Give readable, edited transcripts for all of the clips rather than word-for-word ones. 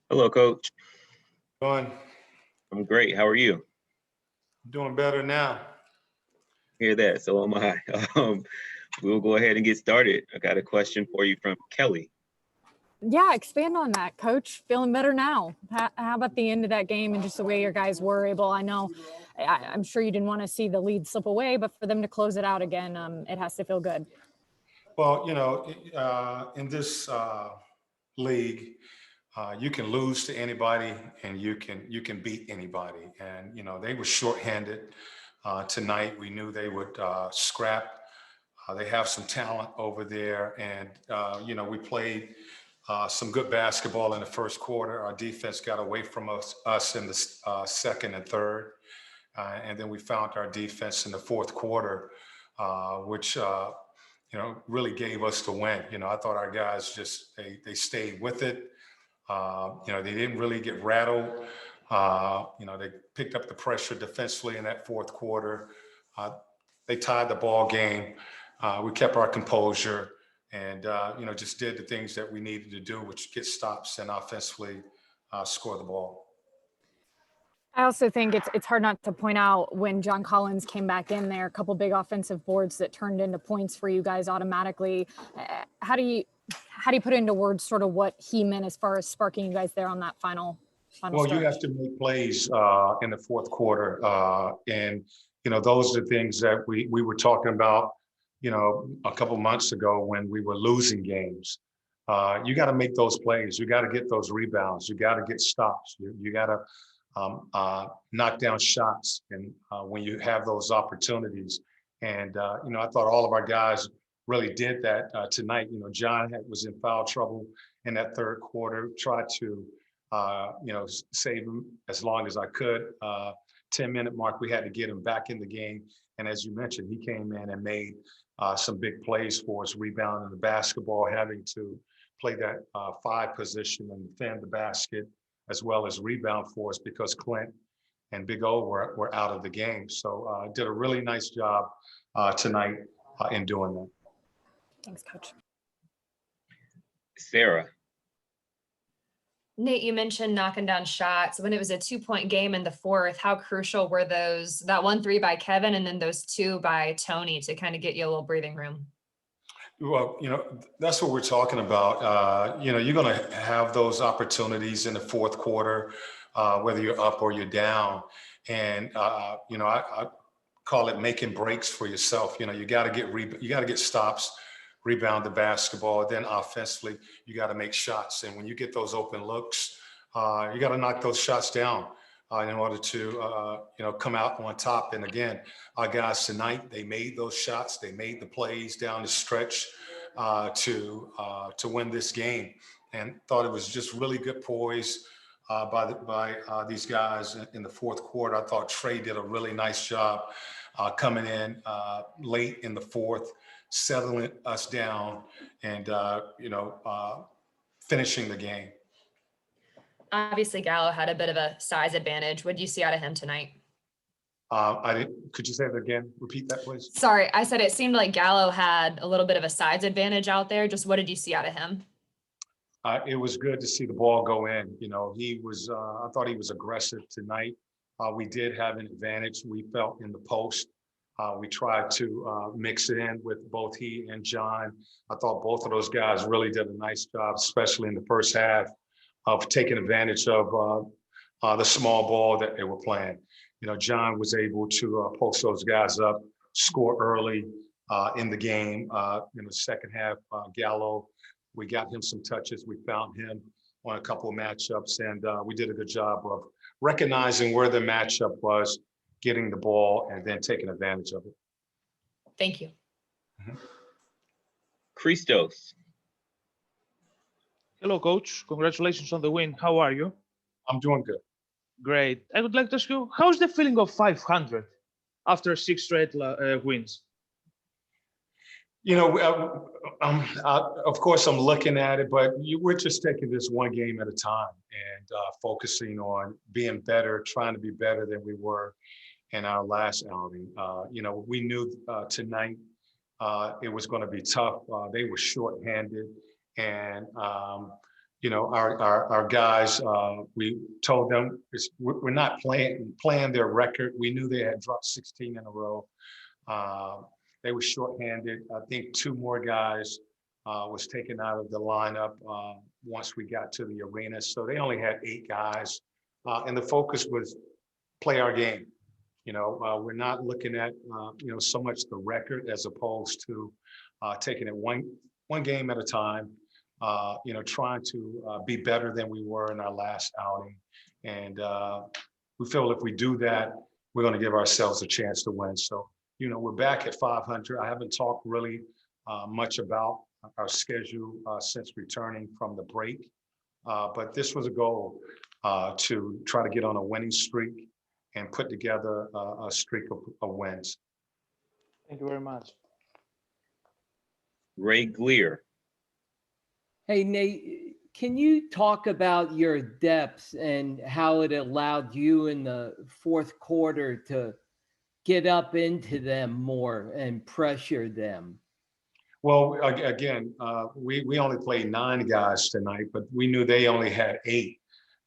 Hello, Coach. Doing I'm great. How are you? doing better now. Hear that? So am I. Um, we'll go ahead and get started. I got a question for you from Kelly. Yeah, expand on that, Coach. Feeling better now. How about the end of that game and just the way your guys were able? I know, I'm sure you didn't want to see the lead slip away, but for them to close it out again, it has to feel good. Well, in this league, you can lose to anybody, and you can beat anybody. And they were shorthanded tonight. We knew they would scrap. They have some talent over there, and we played some good basketball in the first quarter. Our defense got away from us in the second and third, and then we found our defense in the fourth quarter, which really gave us the win. I thought our guys just they stayed with it. They didn't really get rattled. They picked up the pressure defensively in that fourth quarter. Uh, they tied the ball game. We kept our composure and, just did the things that we needed to do, which get stops and offensively score the ball. I also think it's hard not to point out when John Collins came back in there, a couple big offensive boards that turned into points for you guys automatically. How do you put into words sort of what he meant as far as sparking you guys there on that final Well, stretch? you have to make plays in the fourth quarter. And those are the things that we were talking about, a couple months ago when we were losing games. You got to make those plays. You got to get those rebounds. You got to get stops. You got to knock down shots. And when you have those opportunities, and I thought all of our guys really did that tonight. John was in foul trouble in that third quarter. Tried to save him as long as I could. 10-minute mark, we had to get him back in the game. And as you mentioned, he came in and made some big plays for us, rebounding the basketball, having to play that 5 position and defend the basket, as well as rebound for us because Clint and Big O were out of the game. So did a really nice job tonight in doing that. Thanks, Coach. Sarah. Nate, you mentioned knocking down shots. When it was a 2-point game in the fourth, how crucial were those, that 1-3 by Kevin and then those 2 by Tony to kind of get you a little breathing room? Well, that's what we're talking about. You're going to have those opportunities in the fourth quarter, whether you're up or you're down. And, I call it making breaks for yourself. You got to get stops, rebound the basketball. Then offensively, you got to make shots. And when you get those open looks, you got to knock those shots down in order to, come out on top. And again, our guys tonight, they made those shots. They made the plays down the stretch to win this game, and thought it was just really good poise by these guys in the fourth quarter. I thought Trey did a really nice job coming in late in the fourth, settling us down, and finishing the game. Obviously, Gallo had a bit of a size advantage. What did you see out of him tonight? I didn't. Could you say that again? Repeat that, please. Sorry, I said it seemed like Gallo had a little bit of a size advantage out there. Just what did you see out of him? It was good to see the ball go in. He was. I thought he was aggressive tonight. We did have an advantage. We felt in the post. We tried to mix it in with both he and John. I thought both of those guys really did a nice job, especially in the first half, of taking advantage of the small ball that they were playing. John was able to post those guys up, score early in the game. In the second half, Gallo, we got him some touches. We found him on a couple of matchups, and we did a good job of recognizing where the matchup was, getting the ball, and then taking advantage of it. Thank you. Mm-hmm. Christos. Hello, Coach. Congratulations on the win. How are you? I'm doing good. Great. I would like to ask you, how's the feeling of 500 after 6 straight wins? Of course, I'm looking at it, but we're just taking this one game at a time and focusing on being better, trying to be better than we were in our last outing. We knew tonight it was going to be tough. They were shorthanded, and our guys, we told them we're not playing their record. We knew they had dropped 16 in a row. They were shorthanded. I think 2 more guys was taken out of the lineup once we got to the arena. So they only had 8 guys. And the focus was play our game. We're not looking at, so much the record as opposed to taking it one game at a time, trying to be better than we were in our last outing. And we feel if we do that, we're going to give ourselves a chance to win. So, we're back at 500. I haven't talked really much about our schedule since returning from the break. But this was a goal to try to get on a winning streak and put together a streak of wins. Thank you very much. Ray Glear. Hey, Nate, can you talk about your depth and how it allowed you in the fourth quarter to get up into them more and pressure them? Well, again, we only played 9 guys tonight, but we knew they only had 8.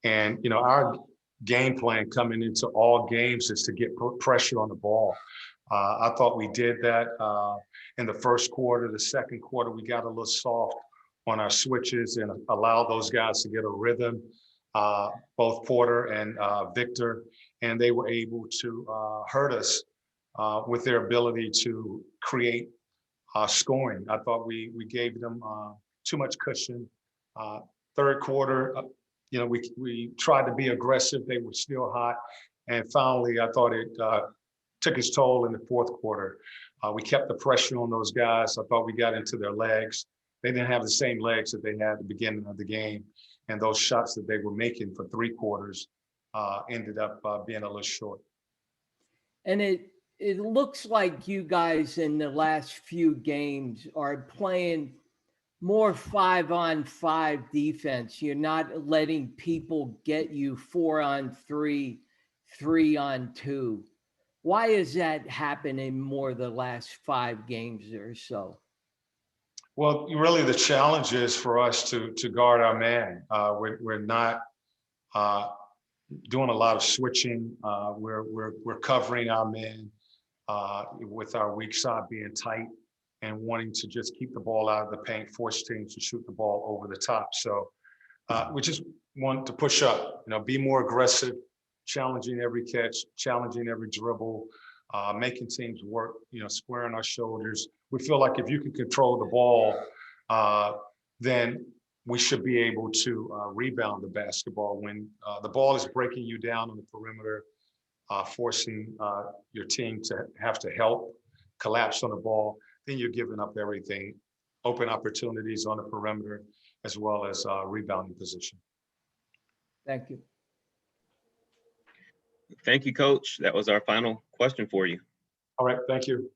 And, our game plan coming into all games is to get pressure on the ball. I thought we did that in the first quarter. The second quarter, we got a little soft on our switches and allowed those guys to get a rhythm, both Porter and Victor, and they were able to hurt us with their ability to create scoring. I thought we gave them too much cushion. Third quarter, we tried to be aggressive. They were still hot. And finally, I thought it took its toll in the fourth quarter. We kept the pressure on those guys. I thought we got into their legs. They didn't have the same legs that they had at the beginning of the game. And those shots that they were making for 3 quarters ended up being a little short. And it looks like you guys in the last few games are playing more 5-on-5 defense. You're not letting people get you 4-on-3, 3-on-2. Why is that happening more the last 5 games or so? Well, really the challenge is for us to guard our man. We're not doing a lot of switching. We're covering our man with our weak side being tight and wanting to just keep the ball out of the paint, force teams to shoot the ball over the top. So we just want to push up, be more aggressive, challenging every catch, challenging every dribble, making teams work, squaring our shoulders. We feel like if you can control the ball, then we should be able to rebound the basketball when the ball is breaking you down on the perimeter, forcing your team to have to help collapse on the ball. Then you're giving up everything, open opportunities on the perimeter, as well as rebounding position. Thank you. Thank you, Coach. That was our final question for you. All right, thank you.